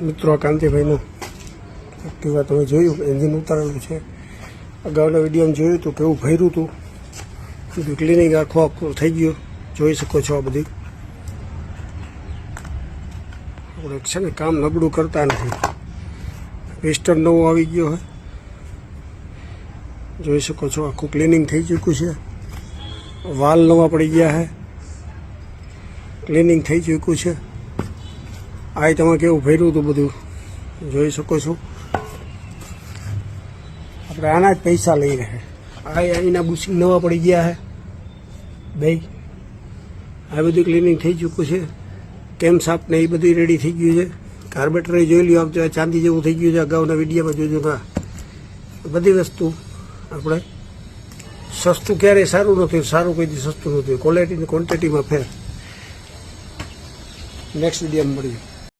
મિત્રો કાંતિભાઈનું એક્ટિવા તમે જોયું એન્જિન ઉતારેલું છે. અગાઉના વિડીયોમાં જોયું હતું કેવું ભર્યું હતું, બધું ક્લિનિંગ આખું થઈ ગયું. જોઈ શકો છો. આ બધી આપણે છે ને કામ નબળું કરતા નથી. પિસ્ટન નવો આવી ગયો હોય, જોઈ શકો છો. આખું ક્લિનિંગ થઈ ચૂક્યું છે. વાલ નવા પડી ગયા છે, ક્લિનિંગ થઈ ચૂક્યું છે. આ તમે કેવું ભર્યું હતું બધું જોઈ શકો છો. આપણે આના જ પૈસા લઈ રહ્યા. અહીંના બુશિંગ નવા પડી ગયા છે બે. આ બધું ક્લિનિંગ થઈ ચૂક્યું છે. કેમ સાપ ને એ બધું રેડી થઈ ગયું છે. કાર્બેટર જોઈ લ્યો, આમ ચાંદી જેવું થઈ ગયું છે. અગાઉના વિડીયોમાં જોજો. બધી વસ્તુ આપણે સસ્તું ક્યારેય સારું નથી, સારું કોઈ સસ્તું નથી. ક્વોલિટી ને ક્વોન્ટિટીમાં ફેર. નેક્સ્ટ વિડીયોમાં મળીએ.